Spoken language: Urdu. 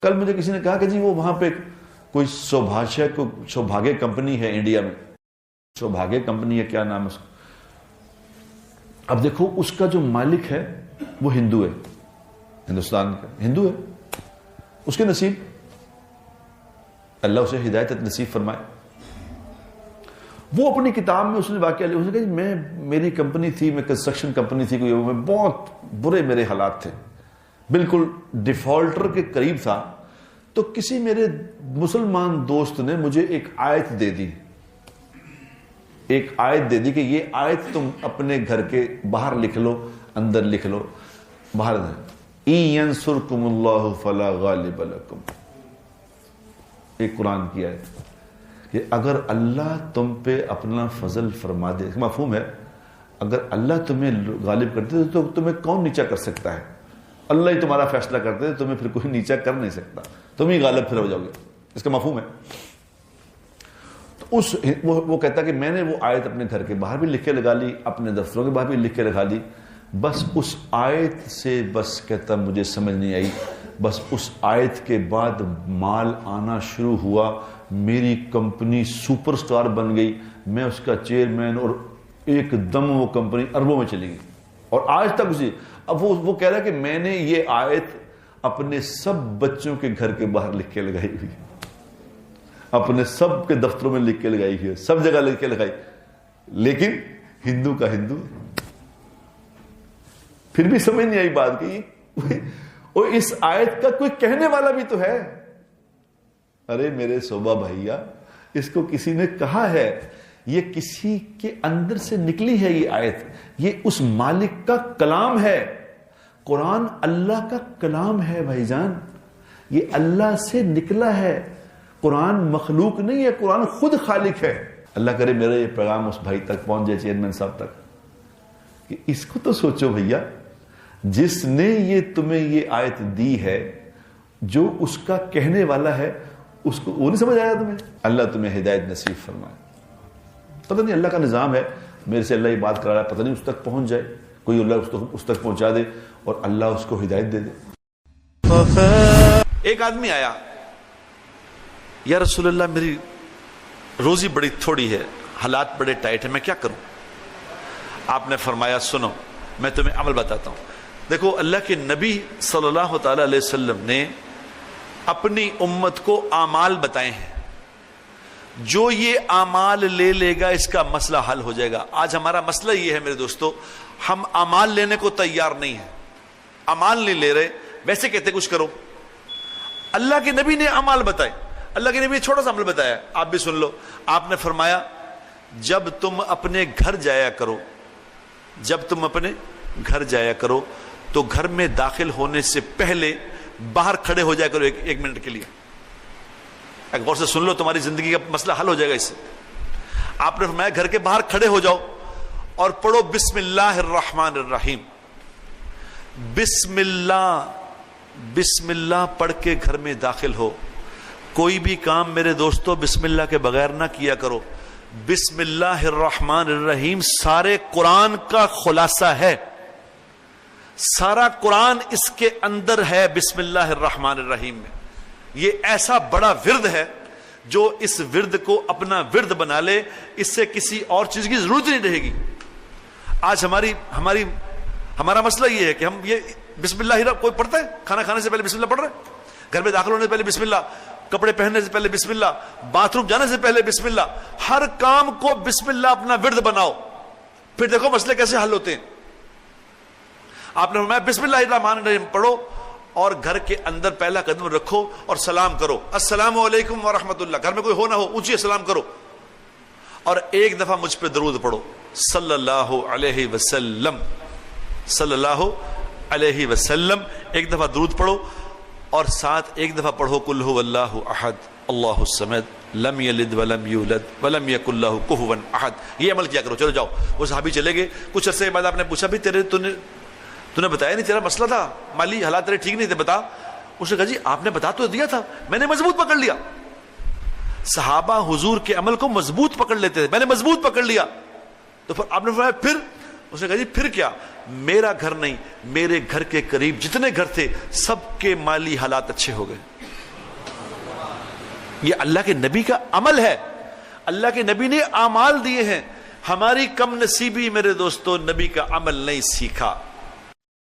کل مجھے کسی نے کہا کہ جی وہ وہاں پہ کوئی سوبھاگیہ کمپنی ہے انڈیا میں، سوبھاگیہ کمپنی ہے، کیا نام ہے اس کا؟ اب دیکھو اس کا جو مالک ہے وہ ہندو ہے، ہندوستان کا ہندو ہے، اس کے نصیب، اللہ اسے ہدایت نصیب فرمائے۔ وہ اپنی کتاب میں اس نے واقعہ لکھا، اس نے کہا میں میری کمپنی تھی، میں کنسٹرکشن کمپنی تھی، کوئی میں بہت برے میرے حالات تھے، بالکل ڈیفالٹر کے قریب تھا، تو کسی میرے مسلمان دوست نے مجھے ایک آیت دے دی، ایک آیت دے دی کہ یہ آیت تم اپنے گھر کے باہر لکھ لو، اندر لکھ لو، باہر ان ینصرکم اللہ فلا غالب لکم، ایک قرآن کی آیت کہ اگر اللہ تم پہ اپنا فضل فرما دے، مفہوم ہے اگر اللہ تمہیں غالب کرتے تو تمہیں کون نیچا کر سکتا ہے؟ اللہ ہی تمہارا فیصلہ کرتے تو تمہیں پھر کوئی نیچا کر نہیں سکتا، تم ہی غالب پھر ہو جاؤ گے، اس کا مفہوم ہے۔ تو وہ کہتا کہ میں نے وہ آیت اپنے گھر کے باہر بھی لکھ کے لگا لی، اپنے دفتروں کے باہر بھی لکھ کے لگا لی، بس اس آیت سے بس کہتا مجھے سمجھ نہیں آئی، بس اس آیت کے بعد مال آنا شروع ہوا، میری کمپنی سپر سٹار بن گئی، میں اس کا چیئرمین، اور ایک دم وہ کمپنی اربوں میں چلی گئی، اور آج تک اسی۔ اب وہ کہہ رہا ہے کہ میں نے یہ آیت اپنے سب بچوں کے گھر کے باہر لکھ کے لگائی ہوئی، اپنے سب کے دفتروں میں لکھ کے لگائی ہوئی، سب جگہ لکھ کے لگائی، لیکن ہندو کا ہندو، پھر بھی سمجھ نہیں آئی بات کی، اور اس آیت کا کوئی کہنے والا بھی تو ہے۔ ارے میرے صوبہ بھائیا، اس کو کسی نے کہا ہے، یہ کسی کے اندر سے نکلی ہے یہ آیت، یہ اس مالک کا کلام ہے، قرآن اللہ کا کلام ہے بھائی جان، یہ اللہ سے نکلا ہے، قرآن مخلوق نہیں ہے، قرآن خود خالق ہے۔ اللہ کرے میرا یہ پیغام اس بھائی تک پہنچ جائے، چیئرمین صاحب تک، کہ اس کو تو سوچو بھیا، جس نے یہ تمہیں یہ آیت دی ہے، جو اس کا کہنے والا ہے، اس کو وہ نہیں سمجھ آیا تمہیں؟ اللہ تمہیں ہدایت نصیب فرمائے۔ پتہ نہیں اللہ کا نظام ہے، میرے سے اللہ یہ بات کرا رہا ہے، پتہ نہیں اس تک پہنچ جائے، کوئی اللہ اس تک پہنچا دے اور اللہ اس کو ہدایت دے دے۔ ایک آدمی آیا، یا رسول اللہ میری روزی بڑی تھوڑی ہے، حالات بڑے ٹائٹ ہیں، میں کیا کروں؟ آپ نے فرمایا سنو میں تمہیں عمل بتاتا ہوں۔ دیکھو اللہ کے نبی صلی اللہ تعالی علیہ وسلم نے اپنی امت کو اعمال بتائے ہیں، جو یہ اعمال لے لے گا اس کا مسئلہ حل ہو جائے گا۔ آج ہمارا مسئلہ یہ ہے میرے دوستو، ہم اعمال لینے کو تیار نہیں ہیں، اعمال نہیں لے رہے، ویسے کہتے کچھ کرو۔ اللہ کے نبی نے اعمال بتائے، اللہ کے نبی نے چھوٹا سا عمل بتایا، آپ بھی سن لو۔ آپ نے فرمایا جب تم اپنے گھر جایا کرو، جب تم اپنے گھر جایا کرو تو گھر میں داخل ہونے سے پہلے باہر کھڑے ہو جایا کرو ایک منٹ کے لیے۔ غور سے سن لو، تمہاری زندگی کا مسئلہ حل ہو جائے گا اس سے۔ آپ نے فرمایا گھر کے باہر کھڑے ہو جاؤ اور پڑھو بسم اللہ الرحمن الرحیم، بسم اللہ پڑھ کے گھر میں داخل ہو۔ کوئی بھی کام میرے دوستو بسم اللہ کے بغیر نہ کیا کرو۔ بسم اللہ الرحمن الرحیم سارے قرآن کا خلاصہ ہے، سارا قرآن اس کے اندر ہے بسم اللہ الرحمن الرحیم میں۔ یہ ایسا بڑا ورد ہے، جو اس ورد کو اپنا ورد بنا لے، اس سے کسی اور چیز کی ضرورت نہیں رہے گی۔ آج ہمارا مسئلہ یہ ہے کہ ہم یہ بسم اللہ کوئی پڑھتا ہے، کھانا کھانے سے پہلے بسم اللہ پڑھ رہے ہیں، گھر میں داخل ہونے سے پہلے بسم اللہ، کپڑے پہننے سے پہلے بسم اللہ، باتھ روم جانے سے پہلے بسم اللہ، ہر کام کو بسم اللہ اپنا ورد بناؤ، پھر دیکھو مسئلے کیسے حل ہوتے ہیں۔ آپ نے فرمایا بسم اللہ الرحمن الرحیم پڑھو اور گھر کے اندر پہلا قدم رکھو اور سلام کرو، السلام علیکم ورحمۃ اللہ، گھر میں کوئی ہو نہ ہو اونچی سلام کرو، اور ایک دفعہ مجھ پہ درود پڑھو صلی اللہ علیہ وسلم، صلی اللہ علیہ وسلم، ایک دفعہ درود پڑھو، اور ساتھ ایک دفعہ پڑھو قل هو اللہ احد اللہ الصمد لم یلد ولم یولد ولم یکن لہ کفوا احد۔ یہ عمل کیا کرو۔ چلو جاؤ، وہ صحابی چلے گئے، کچھ عرصے کے بعد آپ نے پوچھا بھی تو نے بتایا نہیں، تیرا مسئلہ تھا، مالی حالات تیرے ٹھیک نہیں تھے، بتا۔ اس نے کہا جی آپ نے بتا تو دیا تھا، میں نے مضبوط پکڑ لیا۔ صحابہ حضور کے عمل کو مضبوط پکڑ لیتے تھے، میں نے مضبوط پکڑ لیا۔ تو پھر آپ نے فرمایا پھر؟ اس نے کہا جی پھر کیا؟ میرا گھر نہیں، میرے گھر کے قریب جتنے گھر تھے سب کے مالی حالات اچھے ہو گئے، یہ اللہ کے نبی کا عمل ہے. اللہ کے نبی نے اعمال دیے ہیں. ہماری کم نصیبی میرے دوستو نبی کا عمل نہیں سیکھا.